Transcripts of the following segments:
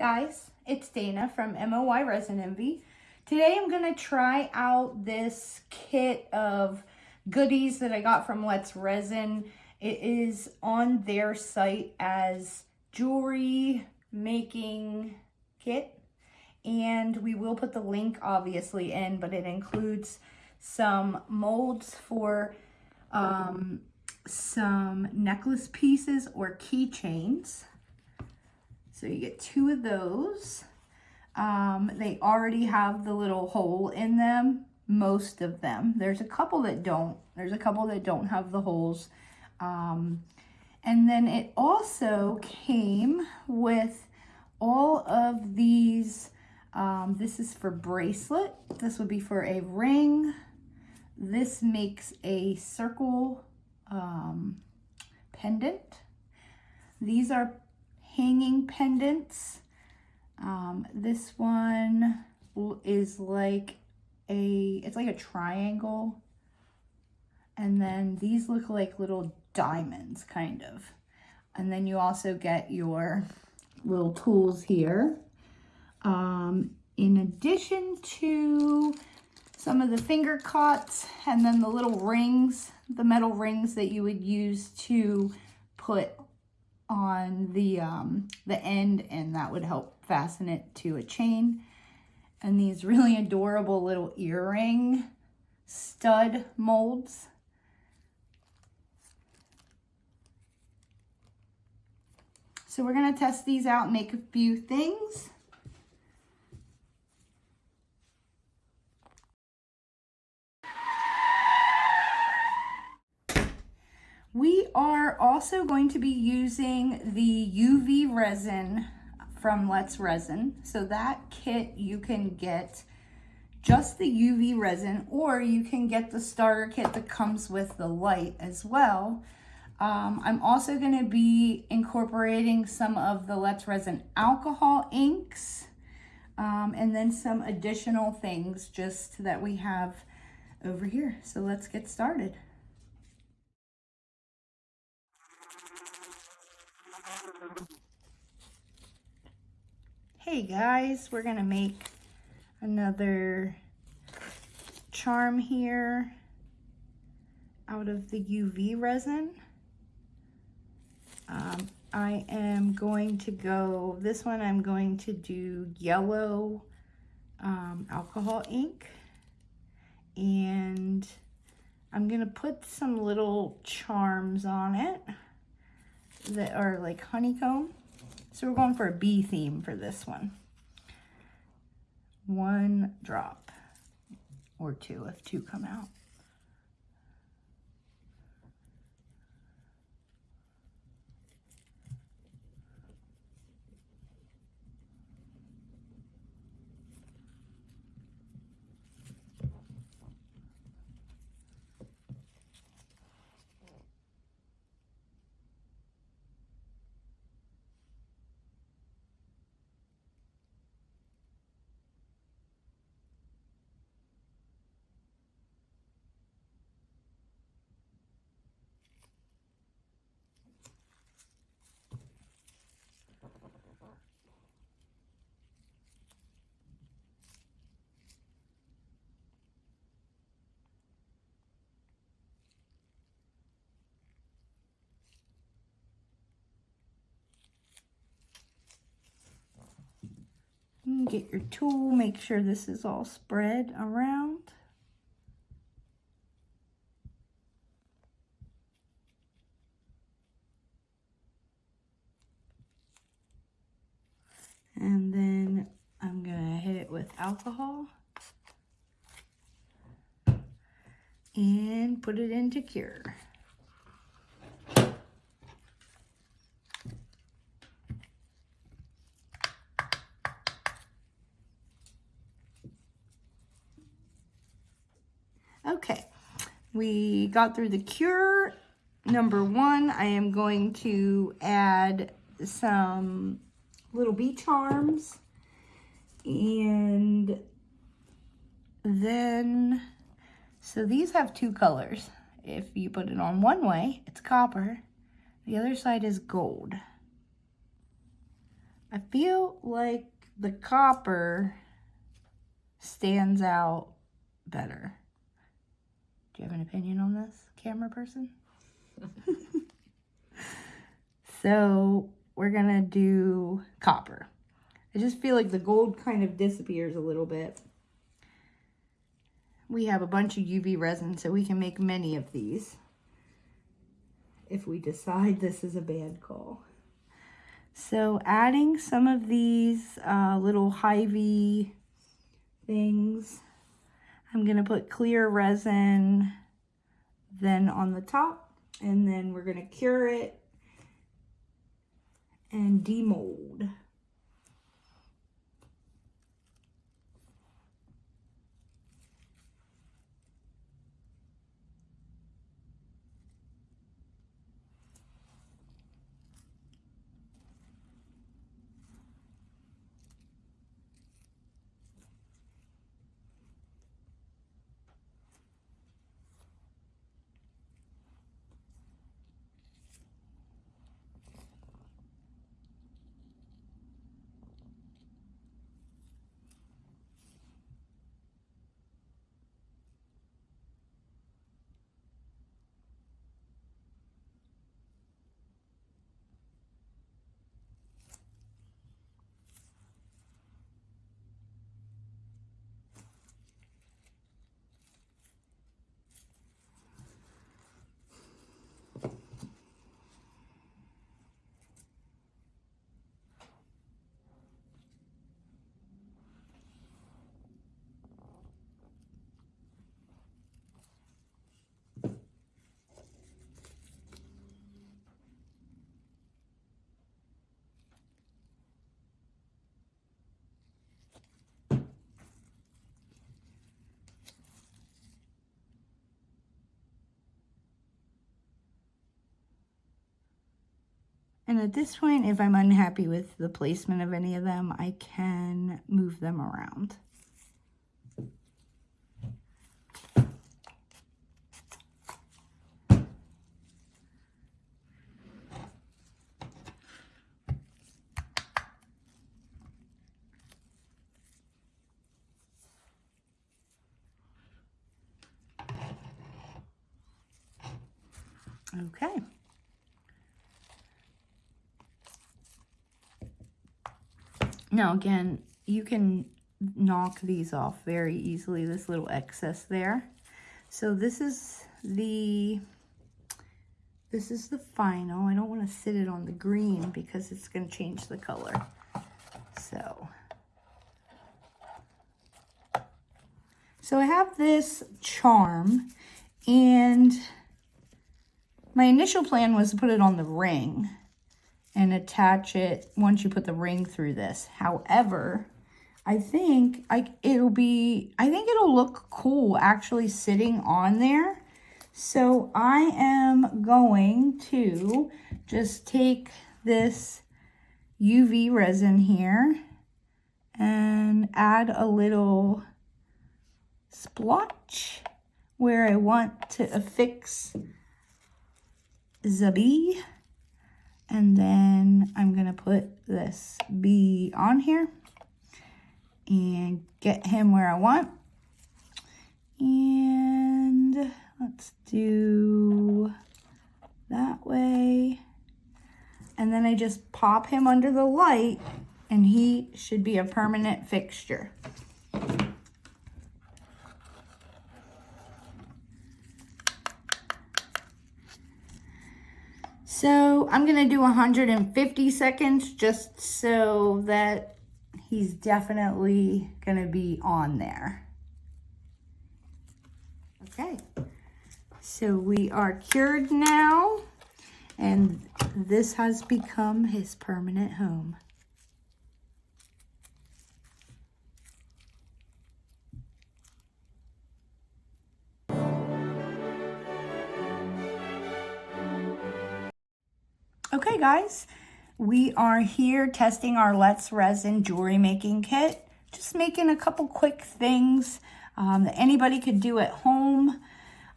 guys, it's Dana from MOY Resin Envy. Today I'm going to try out this kit of goodies that I got from Let's Resin. It is on their site as jewelry making kit, and we will put the link obviously in, but it includes some molds for some necklace pieces or keychains. So you get 2 of those. They already have the little hole in them, most of them. There's a couple that don't. There's a couple that don't have the holes. And then it also came with all of these. This is for bracelet. This would be for a ring. This makes a circle pendant. These are hanging pendants. This one is like it's like a triangle, and then these look like little diamonds kind of, and then you also get your little tools here, in addition to some of the finger cots, and then the little rings, the metal rings that you would use to put on the end, and that would help fasten it to a chain. And these really adorable little earring stud molds. So we're going to test these out and make a few things. We are also going to be using the UV resin from Let's Resin. So that kit, you can get just the UV resin, or you can get the starter kit that comes with the light as well. I'm also going to be incorporating some of the Let's Resin alcohol inks, and then some additional things just that we have over here. So let's get started. Hey guys, we're gonna make another charm here out of the UV resin. I am going to go, this one I'm going to do yellow alcohol ink, and I'm gonna put some little charms on it that are like honeycomb. So we're going for a bee theme for this one. 1 drop or 2 if 2 come out. Get your tool, make sure this is all spread around. And then I'm gonna hit it with alcohol and put it into cure. Okay, we got through the cure. Number 1, I am going to add some little bee charms, and then, so these have 2 colors. If you put it on one way, it's copper. The other side is gold. I feel like the copper stands out better. Do you have an opinion on this, camera person? So we're gonna do copper. I just feel like the gold kind of disappears a little bit. We have a bunch of UV resin, so we can make many of these if we decide this is a bad call. So adding some of these little Hy-Vee things. I'm gonna put clear resin then on the top, and then we're gonna cure it and demold. And at this point, if I'm unhappy with the placement of any of them, I can move them around. Okay. Now again, you can knock these off very easily, this little excess there. So this is the final. I don't want to sit it on the green because it's going to change the color. So I have this charm, and my initial plan was to put it on the ring and attach it once you put the ring through this. However, I think it'll look cool actually sitting on there. So I am going to just take this UV resin here and add a little splotch where I want to affix the bee. And then I'm gonna put this bee on here and get him where I want. And let's do that way. And then I just pop him under the light and he should be a permanent fixture. So I'm gonna do 150 seconds just so that he's definitely gonna be on there. Okay, so we are cured now, and this has become his permanent home. Okay guys, we are here testing our Let's Resin jewelry making kit. Just making a couple quick things that anybody could do at home.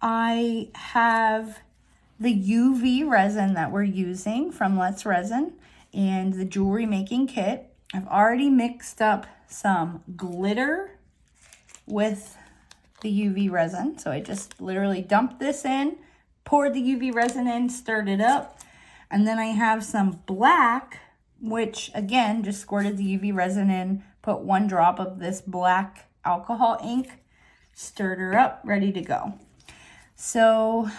I have the UV resin that we're using from Let's Resin, and the jewelry making kit. I've already mixed up some glitter with the UV resin. So I just literally dumped this in, poured the UV resin in, stirred it up. And then I have some black, which again, just squirted the UV resin in, put 1 drop of this black alcohol ink, stirred her up, ready to go. So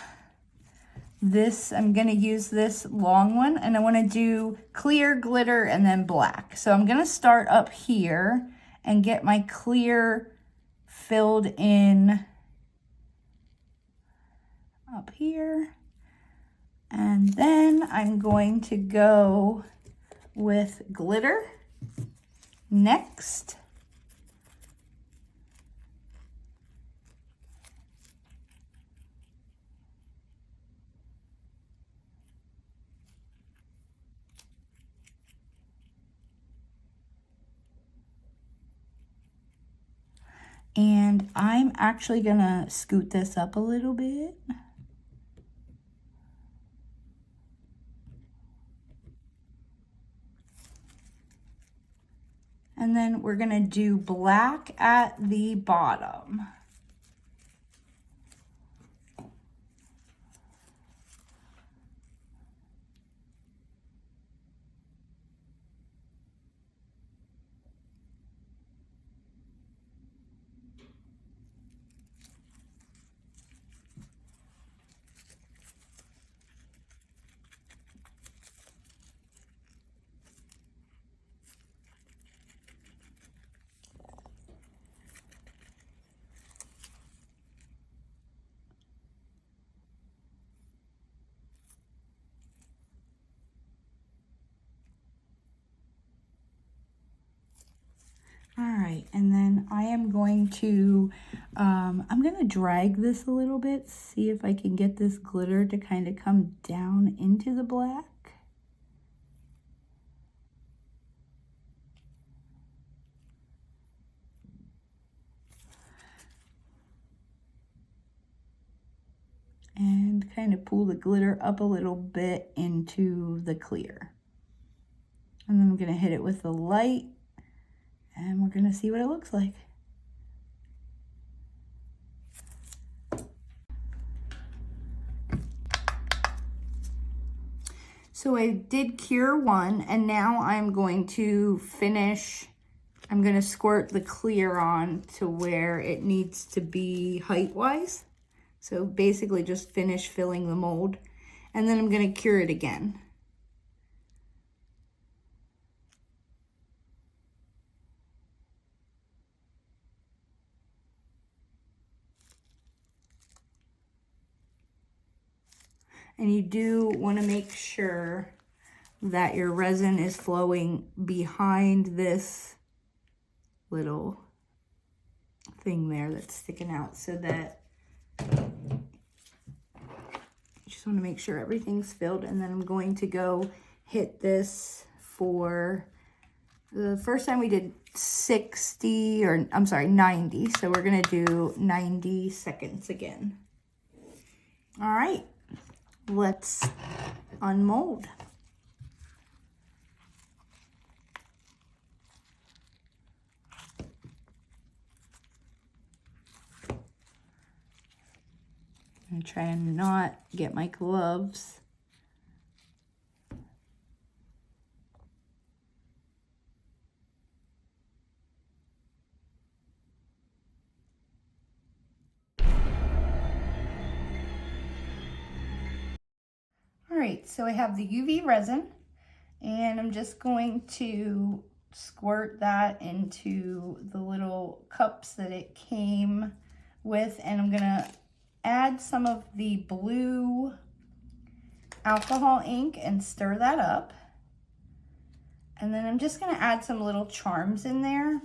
this, I'm gonna use this long one, and I wanna do clear, glitter, and then black. So I'm gonna start up here and get my clear filled in up here. And then I'm going to go with glitter next. And I'm actually gonna scoot this up a little bit. And then we're gonna do black at the bottom. All right, and then I am going to, I'm gonna drag this a little bit, see if I can get this glitter to kind of come down into the black. And kind of pull the glitter up a little bit into the clear. And then I'm gonna hit it with the light, and we're gonna see what it looks like. So I did cure one, and now I'm going to finish. I'm gonna squirt the clear on to where it needs to be height-wise. So basically just finish filling the mold, and then I'm gonna cure it again. And you do want to make sure that your resin is flowing behind this little thing there that's sticking out, so that you just want to make sure everything's filled. And then I'm going to go hit this for the first time we did 60, or I'm sorry, 90. So we're going to do 90 seconds again. All right. Let's unmold. I'm gonna try and not get my gloves. All right, so I have the UV resin, and I'm just going to squirt that into the little cups that it came with, and I'm gonna add some of the blue alcohol ink and stir that up. And then I'm just gonna add some little charms in there.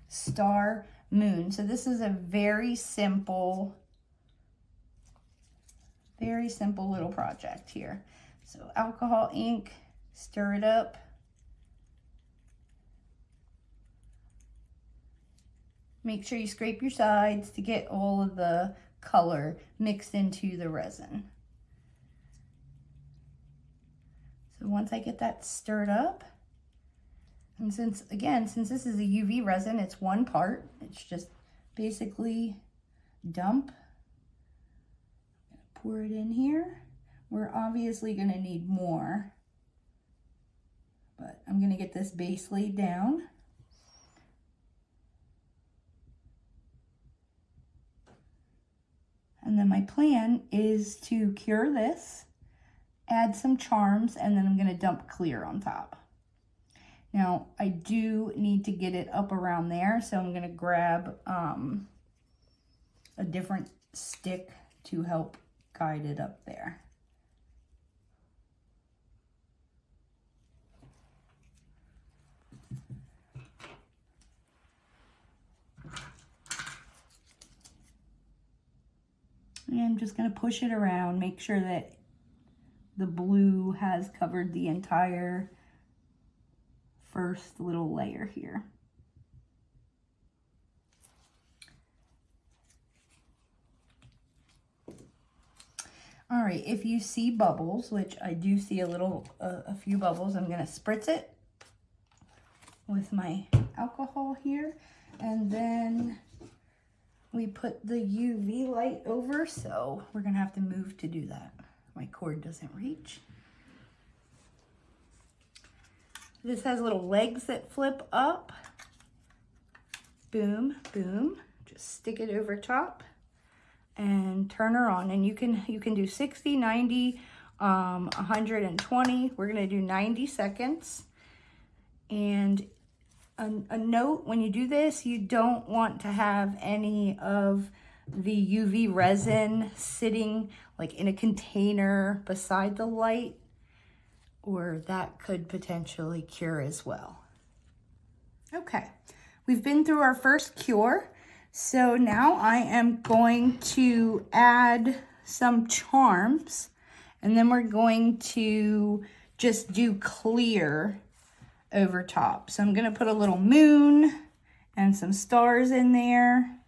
Star, moon. So this is a very simple little project here. So alcohol ink, stir it up. Make sure you scrape your sides to get all of the color mixed into the resin. So once I get that stirred up, and since this is a UV resin, it's one part. It's just basically dump, pour it in here. We're obviously gonna need more, but I'm gonna get this base laid down. And then my plan is to cure this, add some charms, and then I'm gonna dump clear on top. Now, I do need to get it up around there, so I'm gonna grab a different stick to help guide it up there. And I'm just gonna push it around, make sure that the blue has covered the entire first little layer here. All right, if you see bubbles, which I do see a few bubbles, I'm gonna spritz it with my alcohol here, and then we put the UV light over, so we're gonna have to move to do that. My cord doesn't reach. This has little legs that flip up. Boom, boom. Just stick it over top and turn her on. And you can do 60, 90, 120. We're gonna do 90 seconds. And a note, when you do this, you don't want to have any of the UV resin sitting like in a container beside the light, or that could potentially cure as well. Okay, we've been through our first cure. So now I am going to add some charms, and then we're going to just do clear over top. So I'm gonna put a little moon and some stars in there.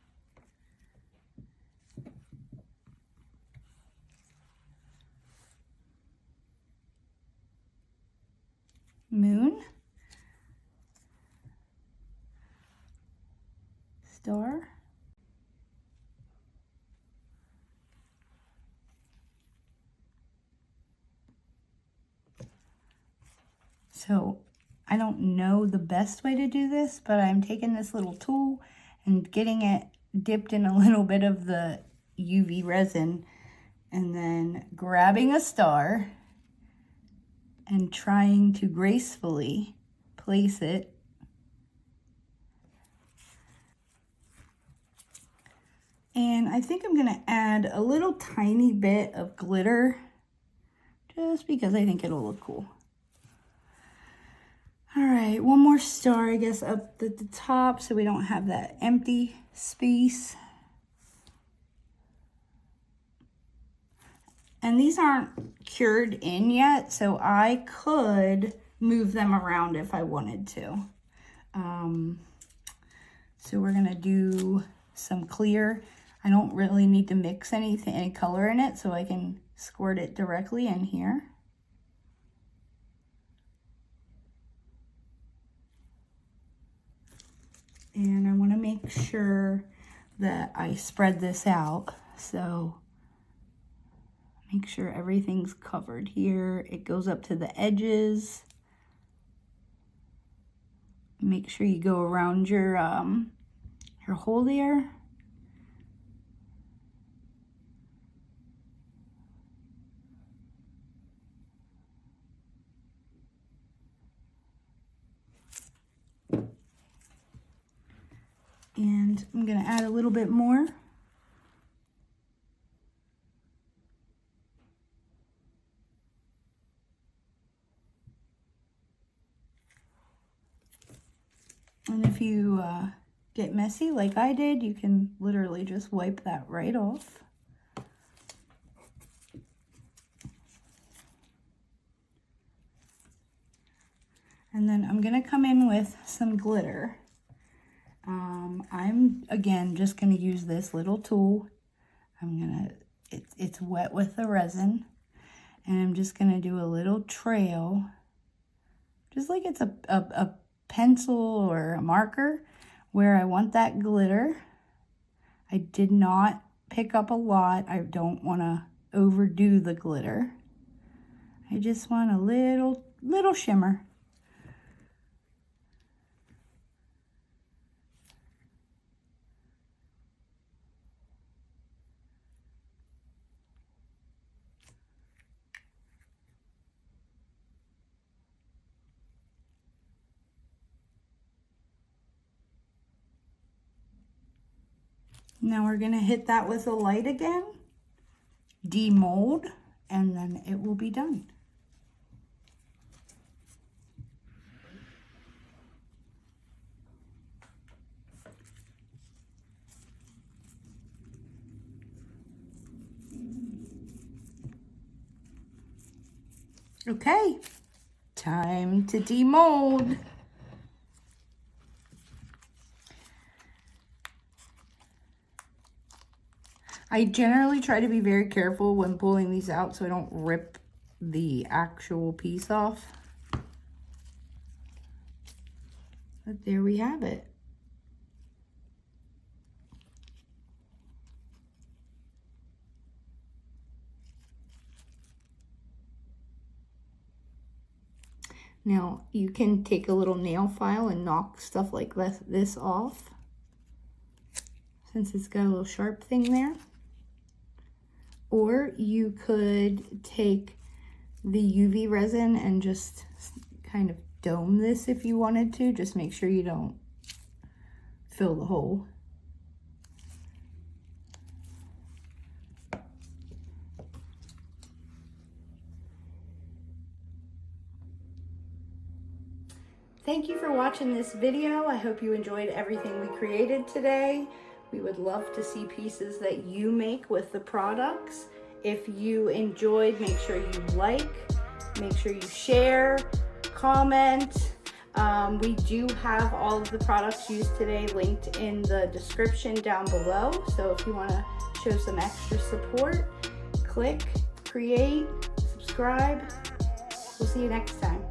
Moon, star, so I don't know the best way to do this, but I'm taking this little tool and getting it dipped in a little bit of the UV resin, and then grabbing a star and trying to gracefully place it and I think I'm gonna add a little tiny bit of glitter just because I think it'll look cool. All right, one more star, I guess, up at the top so we don't have that empty space. And these aren't cured in yet, so I could move them around if I wanted to. So we're gonna do some clear. I don't really need to mix any color in it, so I can squirt it directly in here. And I wanna make sure that I spread this out, so make sure everything's covered here. It goes up to the edges. Make sure you go around your hole there. And I'm gonna add a little bit more. And if you get messy like I did, you can literally just wipe that right off. And then I'm gonna come in with some glitter. I'm, again, just gonna use this little tool. It's wet with the resin. And I'm just gonna do a little trail, just like it's a pencil or a marker where I want that glitter. I did not pick up a lot. I don't wanna overdo the glitter. I just want a little shimmer. Now we're gonna hit that with a light again, demold, and then it will be done. Okay, time to demold. I generally try to be very careful when pulling these out so I don't rip the actual piece off. But there we have it. Now you can take a little nail file and knock stuff like this off, since it's got a little sharp thing there. Or you could take the UV resin and just kind of dome this if you wanted to. Just make sure you don't fill the hole. Thank you for watching this video. I hope you enjoyed everything we created today. We would love to see pieces that you make with the products. If you enjoyed, make sure you like, make sure you share, comment. We do have all of the products used today linked in the description down below. So if you want to show some extra support, click, create, subscribe. We'll see you next time.